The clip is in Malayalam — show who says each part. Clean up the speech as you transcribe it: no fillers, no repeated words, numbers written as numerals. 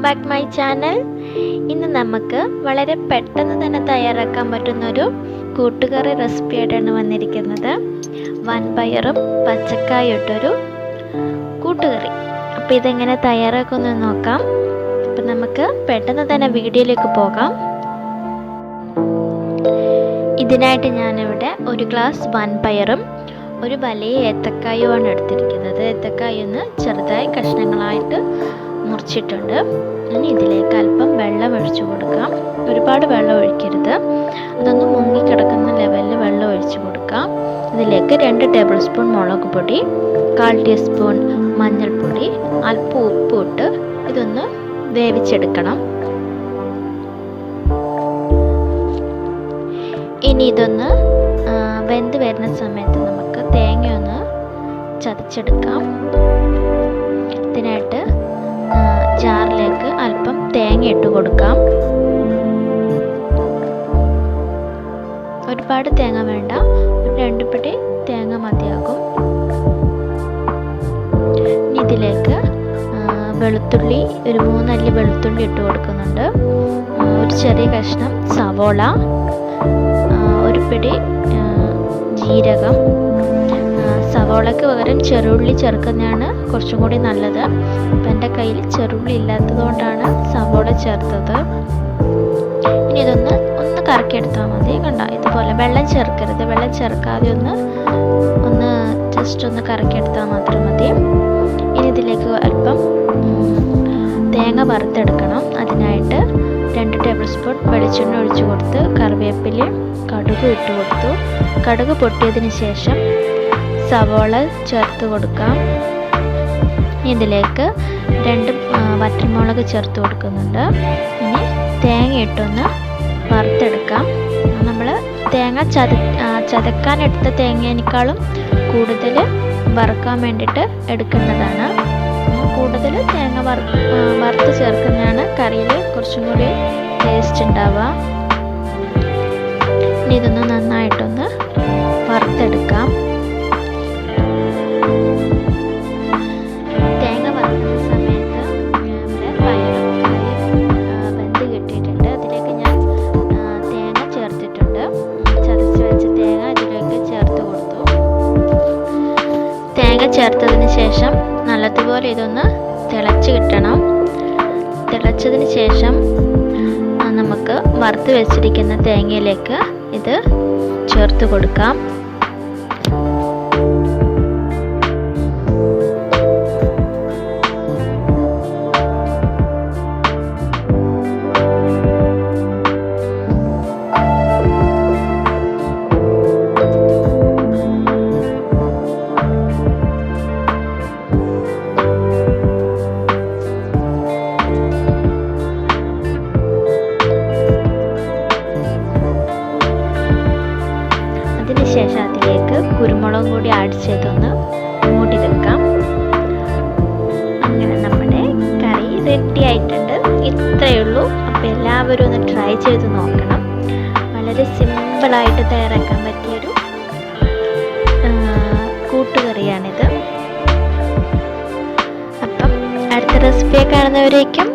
Speaker 1: Back my channel. ഇന്ന് നമുക്ക് വളരെ പെട്ടെന്ന് തന്നെ തയ്യാറാക്കാൻ പറ്റുന്നൊരു കൂട്ടുകറി റെസിപ്പിയായിട്ടാണ് വന്നിരിക്കുന്നത്. വൻപയറും പച്ചക്കായും ഇട്ടൊരു കൂട്ടുകറി. അപ്പോൾ ഇതെങ്ങനെ തയ്യാറാക്കുമെന്ന് നോക്കാം. അപ്പം നമുക്ക് പെട്ടെന്ന് തന്നെ വീഡിയോയിലേക്ക് പോകാം. ഇതിനായിട്ട് ഞാനിവിടെ ഒരു ഗ്ലാസ് വൻപയറും ഒരു വലിയ ഏത്തക്കായുമാണ് എടുത്തിരിക്കുന്നത്. ഏത്തക്കായ ഒന്ന് ചെറുതായി കഷ്ണങ്ങളായിട്ട് മുറിച്ചിട്ടുണ്ട്. ഇനി ഇതിലേക്ക് അല്പം വെള്ളം ഒഴിച്ചു കൊടുക്കാം. ഒരുപാട് വെള്ളം ഒഴിക്കരുത്, അതൊന്ന് മുങ്ങിക്കിടക്കുന്ന ലെവലിൽ വെള്ളം ഒഴിച്ചു കൊടുക്കാം. ഇതിലേക്ക് 2 ടേബിൾ സ്പൂൺ മുളക് പൊടി, 1/4 ടീസ്പൂൺ മഞ്ഞൾപ്പൊടി, അല്പം ഉപ്പ് ഇട്ട് ഇതൊന്ന് വേവിച്ചെടുക്കണം. ഇനി ഇതൊന്ന് വെന്ത് വരുന്ന സമയത്ത് നമുക്ക് തേങ്ങ ഒന്ന് ചതച്ചെടുക്കാം. ഇതിനായിട്ട് ജാറിലേക്ക് അല്പം തേങ്ങ ഇട്ട് കൊടുക്കാം. ഒരുപാട് തേങ്ങ വേണ്ട, ഒരു 2 പിടി തേങ്ങ മതിയാകും. ഇതിലേക്ക് വെളുത്തുള്ളി, ഒരു 3 അല്ലി വെളുത്തുള്ളി ഇട്ട് കൊടുക്കുന്നുണ്ട്. ഒരു ചെറിയ കഷ്ണം സവോള, ഒരു പിടി ജീരകം. സവോളയ്ക്ക് പകരം ചെറുള്ളി ചേർക്കുന്നതാണ് കുറച്ചും കൂടി നല്ലത്. അപ്പം എൻ്റെ കയ്യിൽ ചെറുള്ളി ഇല്ലാത്തത് കൊണ്ടാണ് സവോള ചേർത്തത്. ഇനി ഇതൊന്ന് കറക്കിയെടുത്താൽ മതി. കണ്ട, ഇതുപോലെ വെള്ളം ചേർക്കരുത്, വെള്ളം ചേർക്കാതെ ഒന്ന് ജസ്റ്റ് ഒന്ന് കറക്കിയെടുത്താൽ മാത്രം മതി. ഇനി ഇതിലേക്ക് അല്പം തേങ്ങ വറുത്തെടുക്കണം. അതിനായിട്ട് 2 ടേബിൾ സ്പൂൺ വെളിച്ചെണ്ണ ഒഴിച്ചു കൊടുത്ത് കറിവേപ്പിലയും കടുക് ഇട്ട് കൊടുത്തു. കടുക് പൊട്ടിയതിന് ശേഷം സവോള ചേർത്ത് കൊടുക്കാം. ഇതിലേക്ക് 2 വറ്റൽമുളക് ചേർത്ത് കൊടുക്കുന്നുണ്ട്. ഇനി തേങ്ങ ഇട്ടൊന്ന് വറുത്തെടുക്കാം. നമ്മൾ തേങ്ങ ചതക്കാനെടുത്ത തേങ്ങേനേക്കാളും കൂടുതൽ വറുക്കാൻ വേണ്ടിയിട്ട് എടുക്കേണ്ടതാണ്. കൂടുതൽ തേങ്ങ വറുത്ത് ചേർക്കുന്നതാണ് കറിയിൽ കുറച്ചും കൂടി ടേസ്റ്റ് ഉണ്ടാവുക. ഇനി ഇതൊന്ന് നന്നായിട്ടൊന്ന് വറുത്തെടുക്കാം. തേങ്ങ വറുക്കുന്ന സമയത്ത് നമ്മുടെ പയറും വെന്ത് കിട്ടിയിട്ടുണ്ട്. അതിലേക്ക് ഞാൻ തേങ്ങ ചേർത്തിട്ടുണ്ട്. ചതച്ച് വെച്ച തേങ്ങ ഇതിലേക്ക് ചേർത്ത് കൊടുത്തു. തേങ്ങ ചേർത്തതിന് ശേഷം നല്ലതുപോലെ ഇതൊന്ന് തിളച്ച് കിട്ടണം. തിളച്ചതിന് ശേഷം നമുക്ക് വറുത്ത് വെച്ചിരിക്കുന്ന തേങ്ങയിലേക്ക് ഇത് ചേർത്ത് കൊടുക്കാം. ശേഷം അതിലേക്ക് കുരുമുളകും കൂടി ആഡ് ചെയ്തൊന്ന് മൂടി വെക്കാം. അങ്ങനെ നമ്മുടെ കറി റെഡി ആയിട്ടുണ്ട്. ഇത്രയേ ഉള്ളൂ. അപ്പോൾ എല്ലാവരും ഒന്ന് ട്രൈ ചെയ്ത് നോക്കണം. വളരെ സിമ്പിളായിട്ട് തയ്യാറാക്കാൻ പറ്റിയൊരു കൂട്ടുകറിയാണിത്. അപ്പം അടുത്ത റെസിപ്പിയെ കാണുന്നവരേക്കും